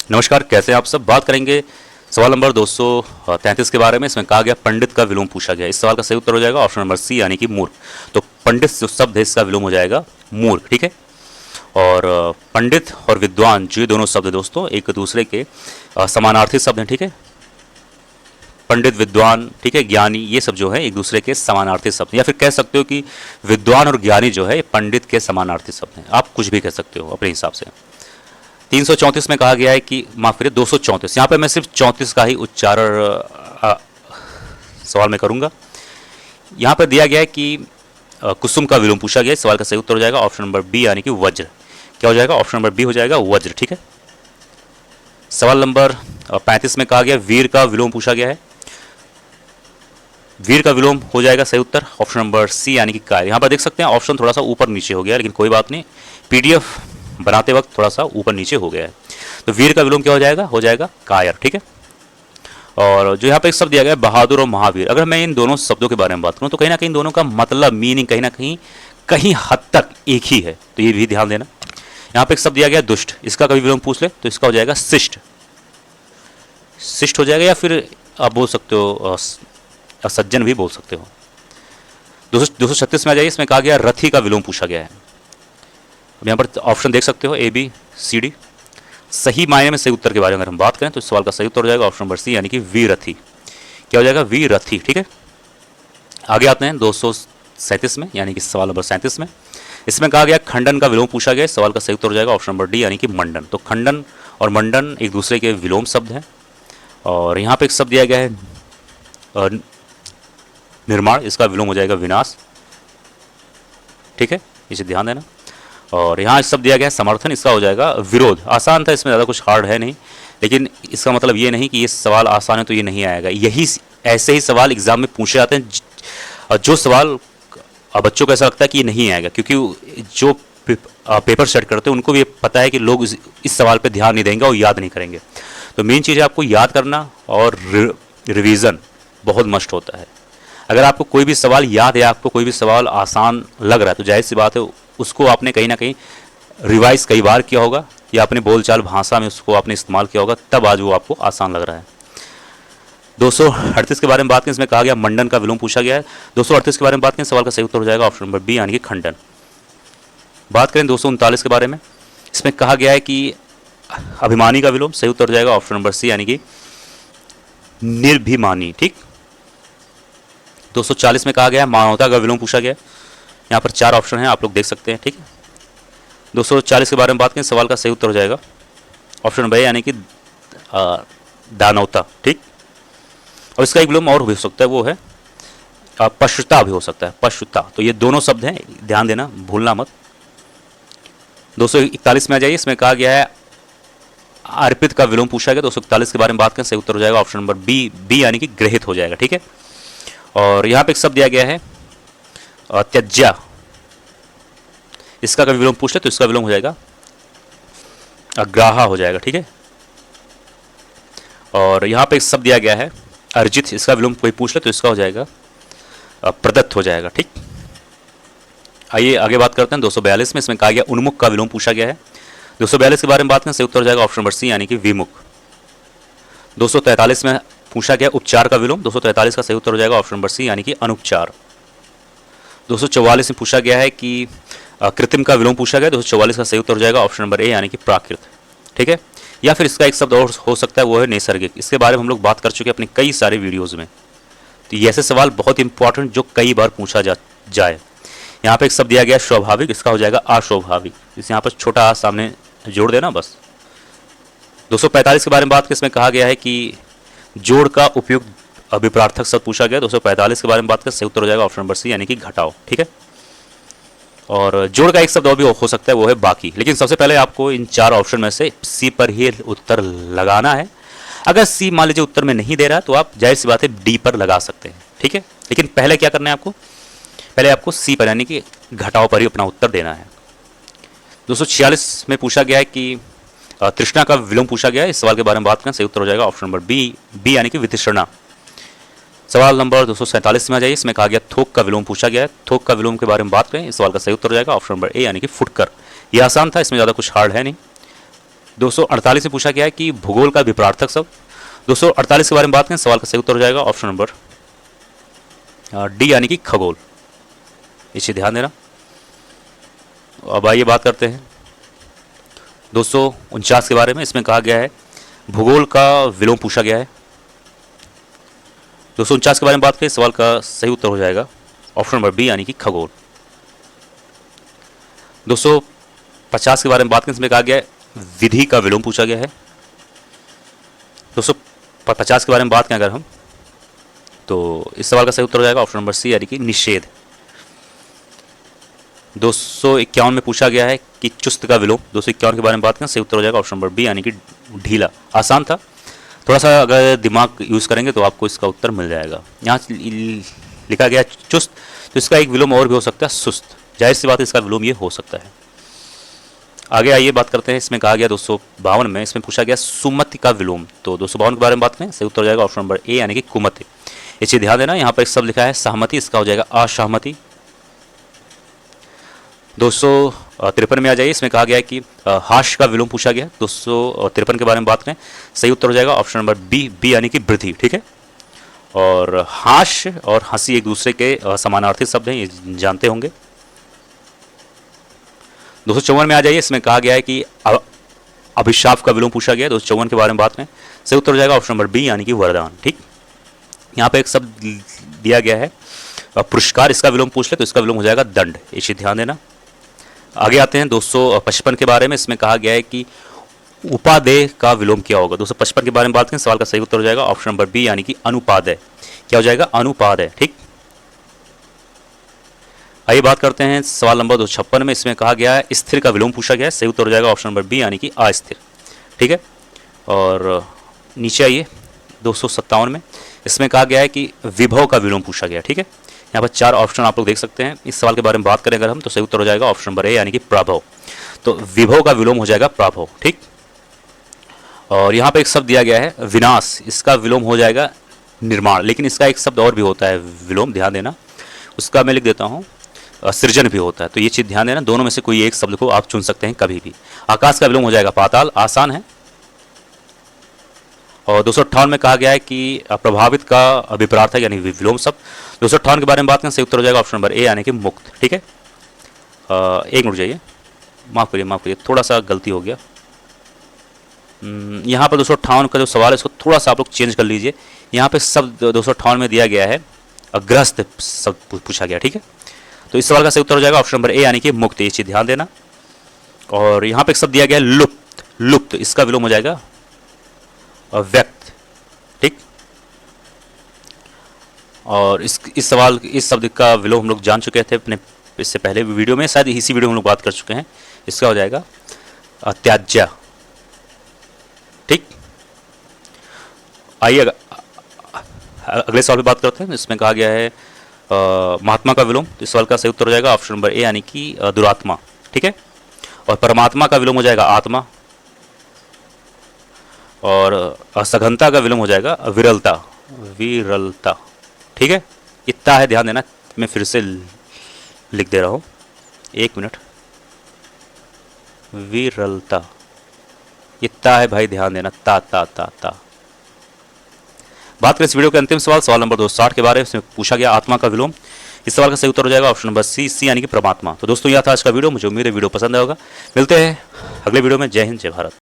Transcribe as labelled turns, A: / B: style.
A: नमस्कार, कैसे हैं आप सब। बात करेंगे सवाल नंबर 233 के बारे में। इसमें कहा गया पंडित का विलोम पूछा गया। इस सवाल का सही उत्तर हो जाएगा ऑप्शन नंबर सी यानी कि मूर्ख। तो पंडित जो शब्द है इसका विलोम हो जाएगा मूर्ख, ठीक है। और पंडित और विद्वान जो ये दोनों शब्द है दोस्तों एक दूसरे के समानार्थी शब्द हैं, ठीक है। पंडित, विद्वान, ठीक है, ज्ञानी, ये सब जो है एक दूसरे के समानार्थी शब्द, या फिर कह सकते हो कि विद्वान और ज्ञानी जो है पंडित के समानार्थी शब्द हैं। आप कुछ भी कह सकते हो अपने हिसाब से। 334 में कहा गया है कि माफ करिए 234, यहाँ पे मैं सिर्फ 34 का ही उच्चारण सवाल में करूंगा। यहाँ पर दिया गया है कि कुसुम का विलोम पूछा गया। इस सवाल का सही उत्तर हो जाएगा ऑप्शन नंबर बी यानी कि वज्र। क्या हो जाएगा? ऑप्शन नंबर बी हो जाएगा वज्र, ठीक है। सवाल नंबर 35 में कहा गया वीर का विलोम पूछा गया है। वीर का विलोम हो जाएगा सही उत्तर ऑप्शन नंबर सी यानी कि काय। यहाँ पर देख सकते हैं ऑप्शन थोड़ा सा ऊपर नीचे हो गया, लेकिन कोई बात नहीं, पीडीएफ बनाते वक्त थोड़ा सा ऊपर नीचे हो गया है। तो वीर का विलोम क्या हो जाएगा? हो जाएगा कायर, ठीक है। और जो यहाँ पे एक शब्द दिया गया है बहादुर और महावीर, अगर मैं इन दोनों शब्दों के बारे में बात करूँ तो कहीं ना कहीं दोनों का मतलब मीनिंग कहीं ना कहीं हद तक एक ही है, तो ये भी ध्यान देना। यहाँ पे एक शब्द दिया गया दुष्ट, इसका कभी विलोम पूछ ले तो इसका हो जाएगा शिष्ट। शिष्ट हो जाएगा, या फिर आप बोल सकते हो सज्जन भी बोल सकते हो। 236 में आ जाइए। इसमें कहा गया रथी का विलोम पूछा गया है। अब यहाँ पर ऑप्शन देख सकते हो ए बी सी डी। सही मायने में सही उत्तर के बारे में अगर हम बात करें तो इस सवाल का सही उत्तर हो जाएगा ऑप्शन नंबर सी यानी कि वीरथी। क्या हो जाएगा? वीरथी, ठीक है। आगे आते हैं 237 में यानी कि सवाल नंबर 37 में। इसमें कहा गया खंडन का विलोम पूछा गया। सवाल का सही उत्तर हो जाएगा ऑप्शन नंबर डी यानी कि मंडन। तो खंडन और मंडन एक दूसरे के विलोम शब्द हैं। और यहाँ पे एक शब्द दिया गया है निर्माण, इसका विलोम हो जाएगा विनाश, ठीक है, इसे ध्यान देना। और यहाँ शब्द दिया गया है समर्थन, इसका हो जाएगा विरोध। आसान था, इसमें ज़्यादा कुछ हार्ड है नहीं, लेकिन इसका मतलब ये नहीं कि ये सवाल आसान है तो ये नहीं आएगा। यही ऐसे ही सवाल एग्जाम में पूछे जाते हैं जो सवाल बच्चों को ऐसा लगता है कि ये नहीं आएगा, क्योंकि जो पेपर सेट करते हैं उनको भी पता है कि लोग इस सवाल पर ध्यान नहीं देंगे और याद नहीं करेंगे। तो मेन चीज़ है आपको याद करना और रिविज़न बहुत मस्ट होता है। अगर आपको कोई भी सवाल याद है, आपको कोई भी सवाल आसान लग रहा है, तो जाहिर सी बात है उसको आपने कहीं ना कहीं रिवाइज कई बार किया होगा या अपने बोलचाल भाषा में उसको आपने इस्तेमाल किया होगा, तब आज वो आपको आसान लग रहा है। 238 के बारे में बात करें। इसमें कहा गया मंडन का विलोम पूछा गया है। 238 के बारे में बात करें, सवाल का सही उत्तर हो जाएगा ऑप्शन नंबर बी यानी कि खंडन। बात करें 239 के बारे में। इसमें कहा गया है कि अभिमानी का विलोम, सही उत्तर हो जाएगा ऑप्शन नंबर सी यानी कि निर्भिमानी, ठीक। 240 में कहा गया मानवता का विलोम पूछा गया। यहाँ पर 4 ऑप्शन हैं, आप लोग देख सकते हैं, ठीक है। 240 के बारे में बात करें, सवाल का सही उत्तर हो जाएगा ऑप्शन नंबर ए यानी कि दानवता, ठीक। और इसका एक विलोम और भी हो सकता है, वो है पशुता भी हो सकता है, पशुता। तो ये दोनों शब्द हैं, ध्यान देना, भूलना मत। 241 में आ जाइए। इसमें कहा गया है अर्पित का विलोम पूछा गया। 241 के बारे में बात करें, सही उत्तर हो जाएगा ऑप्शन नंबर बी यानी कि ग्रहित हो जाएगा, ठीक है। और यहाँ पे एक शब्द दिया गया है त्यज्या, इसका कभी विलोम पूछ ले तो इसका विलोम हो जाएगा अग्राहा हो जाएगा, ठीक है। और यहाँ पे एक शब्द दिया गया है अर्जित, इसका विलोम कोई पूछ ले तो इसका हो जाएगा प्रदत्त हो जाएगा, ठीक। आइए आगे बात करते हैं 242 में। इसमें कहा गया उन्मुख का विलोम पूछा गया है। 242 के बारे में बात करें, सही उत्तर हो जाएगा ऑप्शन नंबर सी यानी कि विमुख। 243 में पूछा गया उपचार का विलोम। 243 का सही उत्तर हो जाएगा ऑप्शन नंबर सी यानी कि अनुपचार। 244 में पूछा गया है कि कृत्रिम का विलोम पूछा गया। 244 का सही उत्तर हो जाएगा ऑप्शन नंबर ए यानी कि प्राकृत, ठीक है। या फिर इसका एक शब्द और हो सकता है, वो है नैसर्गिक। इसके बारे में हम लोग बात कर चुके हैं अपने कई सारे वीडियोज़ में। तो ये ऐसे सवाल बहुत इंपॉर्टेंट जो कई बार पूछा जाए। यहाँ पे एक शब्द दिया गया स्वाभाविक, इसका हो जाएगा अस्वाभाविक। इस यहाँ पर छोटा आ सामने जोड़ देना बस। 245 के बारे में बात करें। इसमें कहा गया है कि जोड़ का उपयुक्त विपरार्थक शब्द पूछा गया। 245 के बारे में बात करें, सही उत्तर हो जाएगा ऑप्शन नंबर सी यानी कि घटाओ, ठीक है। और जोड़ का एक शब्द और भी हो सकता है, वो है बाकी। लेकिन सबसे पहले आपको इन 4 ऑप्शन में से सी पर ही उत्तर लगाना है। अगर सी मान लीजिए उत्तर में नहीं दे रहा तो आप जाहिर सी बात है डी पर लगा सकते हैं, ठीक है। लेकिन पहले क्या करना है आपको? पहले आपको सी पर यानी कि घटाओ पर ही अपना उत्तर देना है। 246 में पूछा गया है कि तृष्णा का विलोम पूछा गया है। इस सवाल के बारे में बात करें, सही उत्तर हो जाएगा ऑप्शन नंबर बी यानी कि वितृष्णा। सवाल नंबर 247 में आ जाइए। इसमें कहा गया थोक का विलोम पूछा गया है। थोक का विलोम के बारे में बात करें, इस सवाल का सही उत्तर हो जाएगा ऑप्शन नंबर ए यानी कि फुटकर। ये आसान था, इसमें ज़्यादा कुछ हार्ड है नहीं। 248 में पूछा गया है कि भूगोल का विपरार्थक शब्द। 248 के बारे में बात करें, सवाल का सही उत्तर हो जाएगा ऑप्शन नंबर डी यानी कि खगोल। इसे ध्यान देना। अब आइए बात करते हैं 249 के बारे में। इसमें कहा गया है भूगोल का विलोम पूछा गया है। 249 के बारे में बात करें, सवाल का सही उत्तर हो जाएगा ऑप्शन नंबर बी यानी कि खगोल। 250 के बारे में बात करें, इसमें कहा गया है विधि का विलोम पूछा गया है। 250 के बारे में बात करें अगर हम, तो इस सवाल का सही उत्तर हो जाएगा ऑप्शन नंबर सी यानी कि निषेध। 251 में पूछा गया है कि चुस्त का विलोम। 251 के बारे में बात करें, सही उत्तर हो जाएगा ऑप्शन नंबर बी यानी कि ढीला। आसान था, थोड़ा सा अगर दिमाग यूज़ करेंगे तो आपको इसका उत्तर मिल जाएगा। यहाँ लिखा गया चुस्त, तो इसका एक विलोम और भी हो सकता है सुस्त। जाहिर सी बात है इसका विलोम ये हो सकता है। आगे आइए बात करते हैं। इसमें कहा गया 252 में, इसमें पूछा गया सुमति का विलोम। तो 252 के बारे में बात करें, सही उत्तर हो जाएगा ऑप्शन नंबर ए यानी कि कुमति। ये चीज़ ध्यान देना, यहाँ पर एक शब्द लिखा है सहमति, इसका हो जाएगा असहमति। 253 में आ जाइए। इसमें कहा गया है कि हास्य का विलोम पूछा गया। 253 के बारे में बात करें, सही उत्तर हो जाएगा ऑप्शन नंबर बी यानी कि वृद्धि। ठीक है, और हास्य और हंसी एक दूसरे के समानार्थी शब्द हैं, ये जानते होंगे। 254 में आ जाइए। इसमें कहा गया है कि अभिशाप का विलोम पूछा गया है। 254 के बारे में बात करें, सही उत्तर हो जाएगा ऑप्शन नंबर बी यानी कि वरदान। ठीक, यहाँ पे एक शब्द दिया गया है पुरस्कार, इसका विलोम पूछ ले तो इसका विलोम हो जाएगा दंड। इसे ध्यान देना। आगे आते हैं 255 के बारे में। इसमें कहा गया है कि उपादेय का विलोम क्या होगा। 255 के बारे में बात करें, सवाल का सही उत्तर हो जाएगा ऑप्शन नंबर बी यानी कि अनुपादेय। क्या हो जाएगा? अनुपादेय। ठीक, आइए बात करते हैं सवाल नंबर 256 में। इसमें कहा गया है स्थिर का विलोम पूछा गया है। सही उत्तर हो जाएगा ऑप्शन नंबर बी यानी कि अस्थिर। ठीक है, और नीचे आइए 257 में। इसमें कहा गया है कि विभव का विलोम पूछा गया। ठीक है, यहाँ पर 4 ऑप्शन आप लोग देख सकते हैं। इस सवाल के बारे में बात करें अगर हम, तो सही उत्तर हो जाएगा ऑप्शन नंबर ए यानी कि प्रभव। तो विभव का विलोम हो जाएगा प्रभव। ठीक, और यहाँ पे एक शब्द दिया गया है विनाश, इसका विलोम हो जाएगा निर्माण। लेकिन इसका एक शब्द और भी होता है विलोम, ध्यान देना, उसका मैं लिख देता हूँ सृजन भी होता है। तो ये चीज़ ध्यान देना, दोनों में से कोई एक शब्द को आप चुन सकते हैं कभी भी। आकाश का विलोम हो जाएगा पाताल, आसान है। और 258 में कहा गया है कि प्रभावित का विपरार्थक यानी विलोम शब्द। 258 के बारे में बात करें, सही उत्तर हो जाएगा ऑप्शन नंबर ए यानी कि मुक्त। ठीक है, एक मिनट जाइए, माफ़ करिए, थोड़ा सा गलती हो गया। यहाँ पर 258 का जो सवाल है इसको थोड़ा सा आप लोग चेंज कर लीजिए। यहाँ पे शब्द 258 में दिया गया है ग्रस्त शब्द पूछा गया। ठीक है, तो इस सवाल का सही उत्तर हो जाएगा ऑप्शन नंबर ए यानी कि मुक्त। ये चीज़ ध्यान देना। और यहाँ पे एक शब्द दिया गया है लुप्त, इसका विलोम हो जाएगा व्यक्त। ठीक, और इस शब्द का विलोम हम लोग जान चुके थे अपने इससे पहले वीडियो में, शायद इसी वीडियो में हम लोग बात कर चुके हैं। इसका हो जाएगा त्याज्य। ठीक, आइए अगले सवाल पे बात करते हैं। इसमें कहा गया है महात्मा का विलोम। इस सवाल का सही उत्तर हो जाएगा ऑप्शन नंबर ए यानी कि दुरात्मा। ठीक है, और परमात्मा का विलोम हो जाएगा आत्मा। और सघनता का विलोम हो जाएगा विरलता। ठीक है, इतना है, ध्यान देना। मैं फिर से लिख दे रहा हूँ, 1 मिनट। विरलता, इतना है भाई, ध्यान देना। ता। बात करें इस वीडियो के अंतिम सवाल नंबर 260 के बारे में। इसमें पूछा गया आत्मा का विलोम। इस सवाल का सही उत्तर हो जाएगा ऑप्शन नंबर सी यानी कि परमात्मा। तो दोस्तों, यह था आज का वीडियो। मुझे उम्मीद है वीडियो पसंद आएगा। मिलते हैं अगले वीडियो में। जय हिंद, जय भारत।